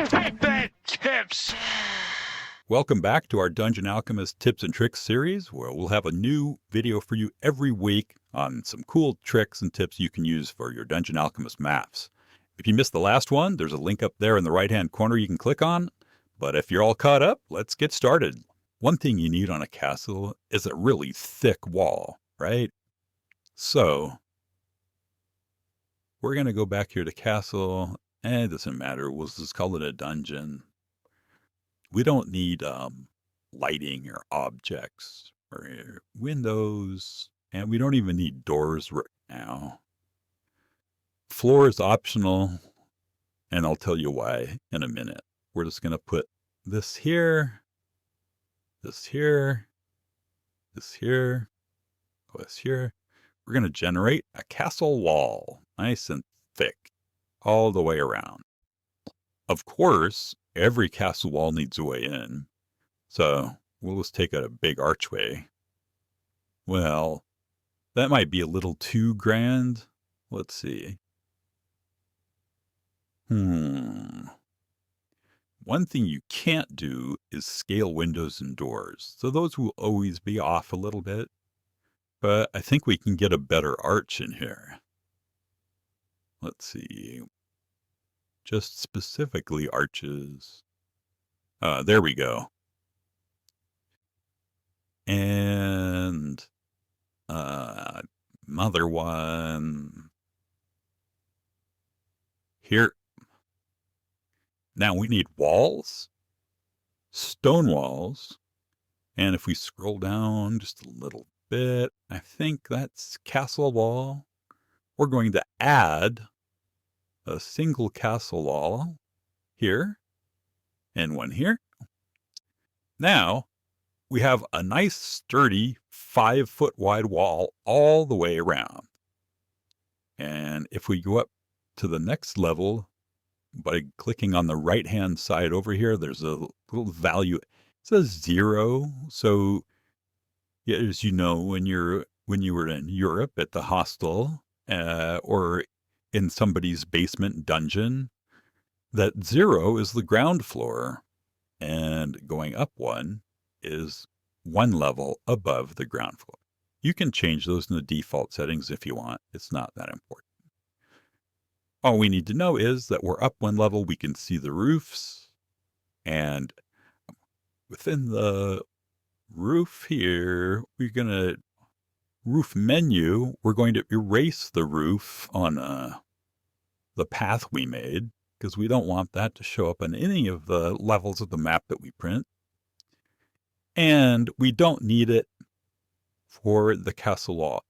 Take that, tips! Welcome back to our Dungeon Alchemist Tips and Tricks series, where we'll have a new video for you every week on some cool tricks and tips you can use for your Dungeon Alchemist maps. If you missed the last one, there's a link up there in the right-hand corner you can click on. But if you're all caught up, let's get started. One thing you need on a castle is a really thick wall, right? So, we're going to go back here to castle. It doesn't matter. We'll just call it a dungeon. We don't need lighting or objects or windows, and we don't even need doors right now. Floor is optional, and I'll tell you why in a minute. We're just going to put this here, this here, this here, this here. We're going to generate a castle wall, nice and thick, all the way around. Of course, every castle wall needs a way in, so we'll just take a big archway. Well, that might be a little too grand. Let's see. One thing you can't do is scale windows and doors, so those will always be off a little bit. But I think we can get a better arch in here. Let's see. Just specifically arches. There we go. And another one here. Now we need walls, stone walls, and if we scroll down just a little bit, I think that's castle wall. We're going to add a single castle wall here and one here. Now we have a nice sturdy 5-foot wide wall all the way around. And if we go up to the next level by clicking on the right hand side over here, there's a little value. It says 0. So yeah, as you know, when you were in Europe at the hostel or in somebody's basement dungeon, that 0 is the ground floor, and going up 1 is 1 level above the ground floor. You can change those in the default settings if you want. It's not that important. All we need to know is that we're up 1 level. We can see the roofs, and within the roof here, we're going to roof menu. We're going to erase the roof on the path we made, because we don't want that to show up on any of the levels of the map that we print. And we don't need it for the castle wall.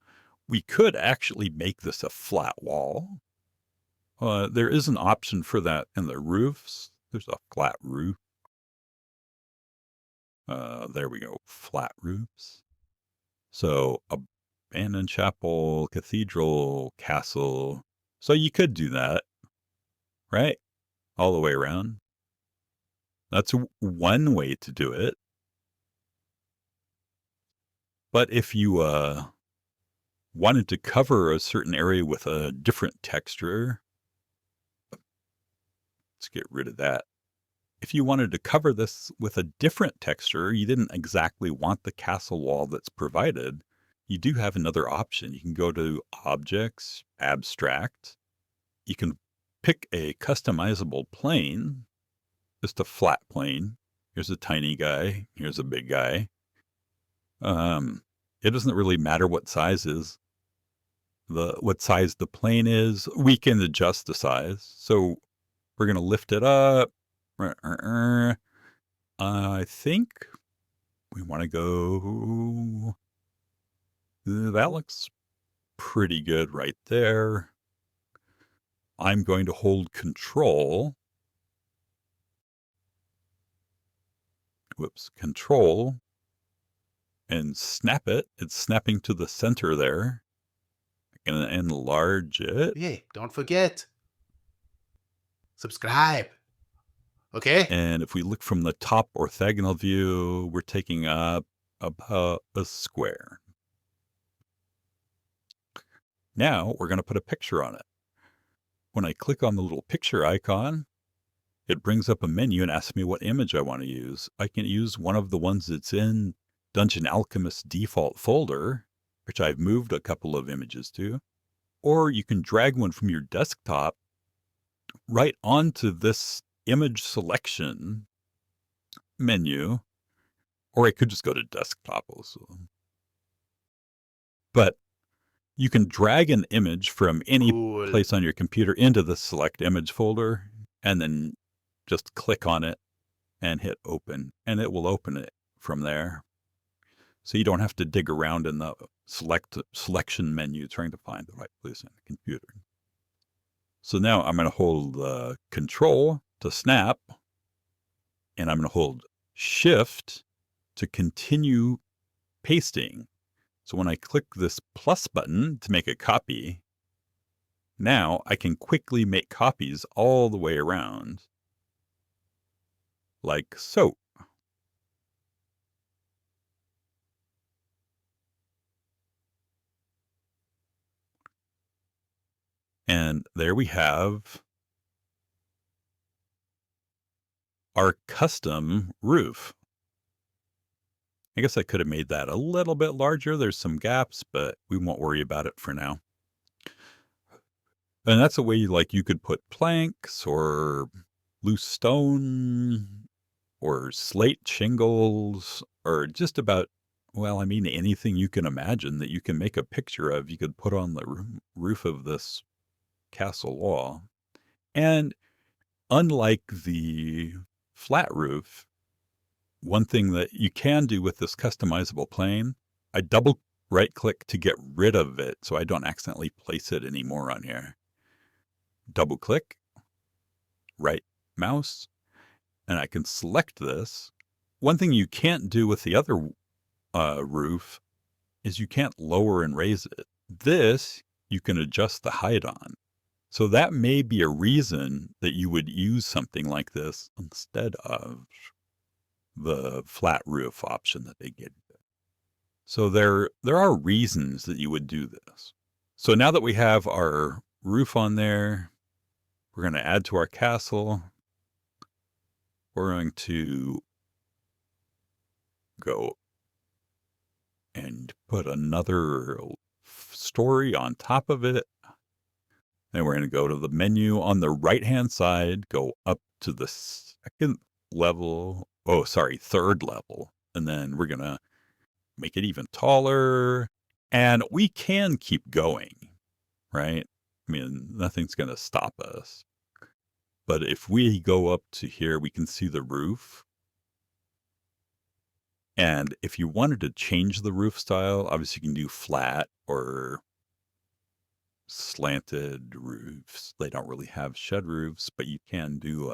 We could actually make this a flat wall. There is an option for that in the roofs. There's a flat roof. There we go, flat roofs. So abandoned chapel, cathedral, castle. So you could do that, right? All the way around. That's one way to do it. But if you wanted to cover a certain area with a different texture, let's get rid of that. If you wanted to cover this with a different texture, you didn't exactly want the castle wall that's provided, you do have another option. You can go to Objects, Abstract. You can pick a customizable plane, just a flat plane. Here's a tiny guy. Here's a big guy. It doesn't really matter what size what size the plane is. We can adjust the size. So we're going to lift it up. I think we want to go. That looks pretty good right there. I'm going to hold Control. Control. And snap it. It's snapping to the center there. I'm going to enlarge it. Yeah, don't forget. Subscribe. Okay? And if we look from the top orthogonal view, we're taking up about a square. Now we're going to put a picture on it. When I click on the little picture icon, it brings up a menu and asks me what image I want to use. I can use one of the ones that's in Dungeon Alchemist default folder, which I've moved a couple of images to, or you can drag one from your desktop right onto this image selection menu, or I could just go to desktop also. But you can drag an image from any Cool. place on your computer into the select image folder and then just click on it and hit open, and it will open it from there. So you don't have to dig around in the selection menu trying to find the right place on the computer. So now I'm going to hold Control to snap, and I'm going to hold Shift to continue pasting. So when I click this plus button to make a copy, now I can quickly make copies all the way around, like so. And there we have our custom roof. I guess I could have made that a little bit larger. There's some gaps, but we won't worry about it for now. And that's a way like you could put planks or loose stone or slate shingles or just about, well, I mean, anything you can imagine that you can make a picture of, you could put on the roof of this castle wall. And unlike the flat roof, one thing that you can do with this customizable plane, I double right click to get rid of it so I don't accidentally place it anymore on here. Double click, right mouse, and I can select this. One thing you can't do with the other roof is you can't lower and raise it. This you can adjust the height on. So that may be a reason that you would use something like this instead of the flat roof option that they give you. So there are reasons that you would do this. So now that we have our roof on there, we're going to add to our castle. We're going to go and put another story on top of it. Then we're going to go to the menu on the right-hand side, go up to the third level. And then we're going to make it even taller. And we can keep going, right? I mean, nothing's going to stop us. But if we go up to here, we can see the roof. And if you wanted to change the roof style, obviously you can do flat or slanted roofs. They don't really have shed roofs, but you can do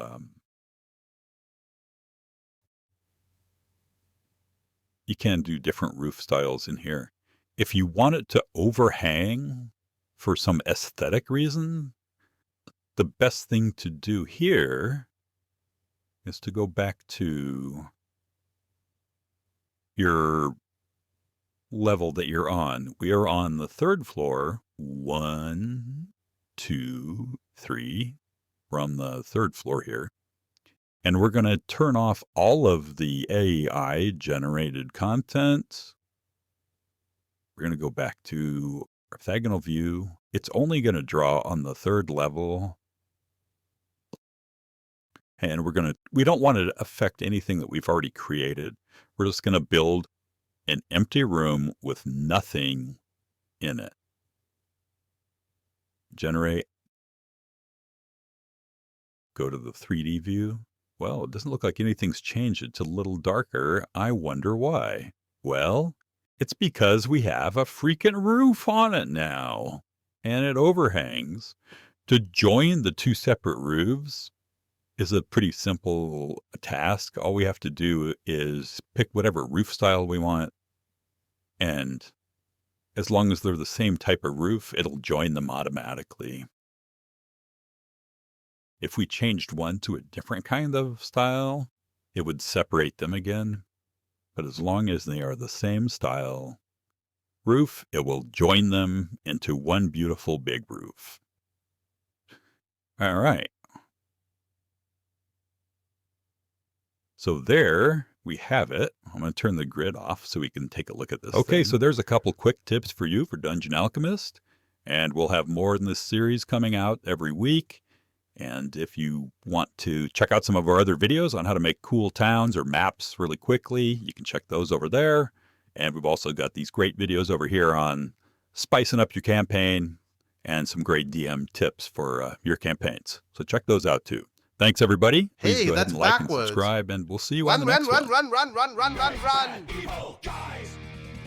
different roof styles in here. If you want it to overhang for some aesthetic reason, the best thing to do here is to go back to your level that you're on. We are on the third floor. 1, 2, 3. We're on the third floor here. And we're going to turn off all of the AI generated content. We're going to go back to orthogonal view. It's only going to draw on the third level. And we don't want to affect anything that we've already created. We're just going to build an empty room with nothing in it. Generate. Go to the 3D view. Well, it doesn't look like anything's changed. It's a little darker. I wonder why. Well, it's because we have a freaking roof on it now. And it overhangs. To join the two separate roofs is a pretty simple task. All we have to do is pick whatever roof style we want. And as long as they're the same type of roof, it'll join them automatically. If we changed one to a different kind of style, it would separate them again. But as long as they are the same style roof, it will join them into one beautiful big roof. All right. So there we have it. I'm going to turn the grid off so we can take a look at this. Okay, so there's a couple quick tips for you for Dungeon Alchemist. And we'll have more in this series coming out every week. And if you want to check out some of our other videos on how to make cool towns or maps really quickly, you can check those over there. And we've also got these great videos over here on spicing up your campaign and some great DM tips for your campaigns. So check those out too. Thanks, everybody. Please Hey, go ahead that's and like backwards. and subscribe, and we'll see you on Run, the run, next run, one. run, run, run, run, run, run. Evil guys.